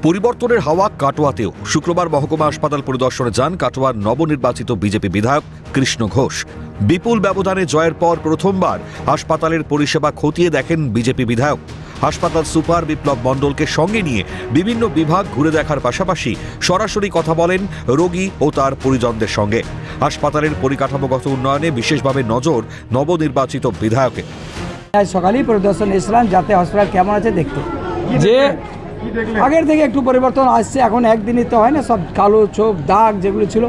পরিবর্তনের হাওয়া কাটোয়াতেও। শুক্রবার মহকুমা হাসপাতাল পরিদর্শনে যান কাটোয়ার নবনির্বাচিত বিজেপি বিধায়ক কৃষ্ণ ঘোষ। বিপুল ব্যবধানে জয়ের পর প্রথমবার হাসপাতালের পরিষেবা খতিয়ে দেখেন বিজেপি বিধায়ক। হাসপাতাল সুপার বিপ্লব মণ্ডলকে সঙ্গে নিয়ে বিভিন্ন বিভাগ ঘুরে দেখার পাশাপাশি সরাসরি কথা বলেন রোগী ও তার পরিজনদের সঙ্গে। হাসপাতালের পরিকাঠামোগত উন্নয়নে বিশেষভাবে নজর নবনির্বাচিত বিধায়কের। সকালেই পরিদর্শন এসেছিলাম যাতে হসপিটাল কেমন আছে দেখতে, যে আগের থেকে একটু পরিবর্তন আসছে। এখন একদিনই তো হয় না, সব কালো চোখ দাগ যেগুলো ছিল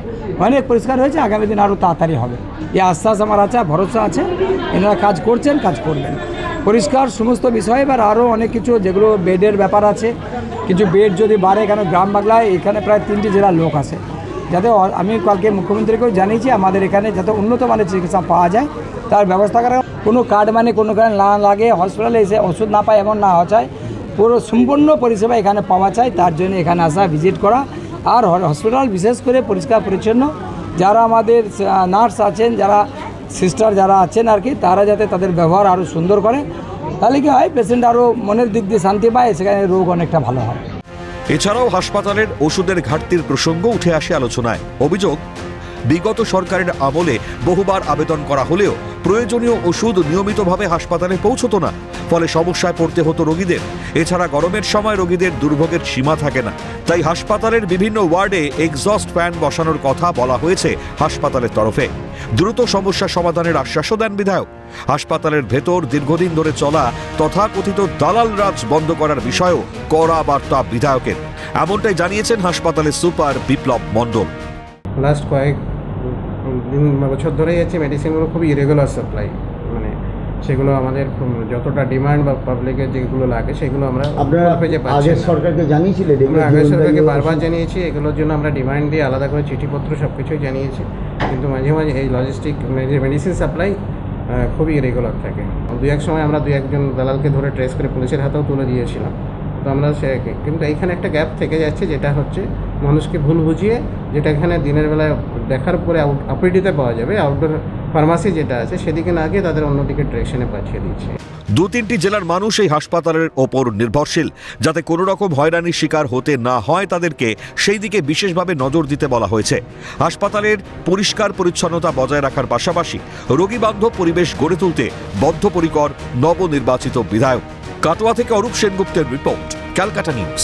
অনেক পরিষ্কার হয়েছে। আগামী দিন আরও তাড়াতাড়ি হবে, এই আশ্বাস আমার আছে, ভরসা আছে। এনারা কাজ করছেন, কাজ করবেন পরিষ্কার সমস্ত বিষয়ে। এবার আরও অনেক কিছু যেগুলো বেডের ব্যাপার আছে, কিছু বেড যদি বাড়ে, কেন গ্রাম বাংলায় এখানে প্রায় 3টি জেলার লোক আছে, যাতে আমি কালকে মুখ্যমন্ত্রীকেও জানিয়েছি আমাদের এখানে যাতে উন্নত মানের চিকিৎসা পাওয়া যায় তার ব্যবস্থা করা। কোনো কার্ড মানে কোনো কারণে না লাগে, হসপিটালে এসে ওষুধ না পায় এমন না হওয়া চাই, পুরো সম্পূর্ণ পরিষেবা এখানে পাওয়া চাই। তার জন্য এখানে আসা, ভিজিট করা। আর হসপিটাল বিশেষ করে পরিষ্কার পরিচ্ছন্ন, যারা আমাদের নার্স আছেন, যারা সিস্টার যারা আছেন আর কি, তারা যাতে তাদের ব্যবহার আরও সুন্দর করে, তাহলে কি হয় পেশেন্ট আরও মনের দিক দিয়ে শান্তি পায়, সেখানে রোগ অনেকটা ভালো হয়। এছাড়াও হাসপাতালের ওষুধের ঘাটতির প্রসঙ্গ উঠে আসে আলোচনায়। অভিযোগ, বিগত সরকারের আমলে বহুবার আবেদন করা হলেও প্রয়োজনীয় ওষুধ নিয়মিতভাবে হাসপাতালে পৌঁছতো না, ফলে সমস্যায় পড়তে হতো রোগীদের। এছাড়া গরমের সময় রোগীদের দুর্ভোগের সীমা থাকে না, তাই হাসপাতালের বিভিন্ন ওয়ার্ডে এক্সস্ট ফ্যান বসানোর কথা বলা হয়েছে হাসপাতালের তরফে। দ্রুত সমস্যা সমাধানের আশ্বাসও দেন বিধায়ক। হাসপাতালের ভেতর দীর্ঘদিন ধরে চলা তথাকথিত দালাল রাজ বন্ধ করার বিষয়েও কড়া বার্তা বিধায়কের, এমনটাই জানিয়েছেন হাসপাতালের সুপার বিপ্লব মণ্ডল। লাস্ট কয়েক বছর ধরেই আছে মেডিসিনগুলো খুবই ইরেগুলার সাপ্লাই, মানে সেগুলো আমাদের যতটা ডিমান্ড বা পাবলিকের যেগুলো লাগে সেগুলো আমরা আগের সরকারকে জানিয়েছিলেন? আমরা আগের সরকারকে বারবার জানিয়েছি, এগুলোর জন্য আমরা ডিমান্ড দিয়ে আলাদা করে চিঠিপত্র সব কিছুই জানিয়েছি, কিন্তু মাঝে মাঝে এই লজিস্টিক মেডিসিন সাপ্লাই খুবই ইরেগুলার থাকে। দু এক সময় আমরা 2-1জন দালালকে ধরে ট্রেস করে পুলিশের হাতেও তুলে দিয়েছিলাম। তো আমরা কিন্তু এইখানে একটা গ্যাপ থেকে যাচ্ছে, যেটা হচ্ছে মানুষকে ভুল বুঝিয়ে, যেটা এখানে দিনের বেলায় দেখার পরে আপিডিতে পাওয়া যাবে, আউটডোর ফার্মাসি যেটা আছে সেদিকে না গিয়ে তাদের অন্যদিকে ডিরেকশনে পাঠিয়ে দিচ্ছে। 2-3টি জেলার মানুষ এই হাসপাতালের ওপর নির্ভরশীল, যাতে কোনো রকম হয়রানির শিকার হতে না হয় তাদেরকে সেই দিকে বিশেষভাবে নজর দিতে বলা হয়েছে। হাসপাতালের পরিষ্কার পরিচ্ছন্নতা বজায় রাখার পাশাপাশি রোগীবান্ধব পরিবেশ গড়ে তুলতে বদ্ধপরিকর নবনির্বাচিত বিধায়ক। কাটোয়া থেকে অরূপ সেনগুপ্তের রিপোর্ট, ক্যালকাটা নিউজ।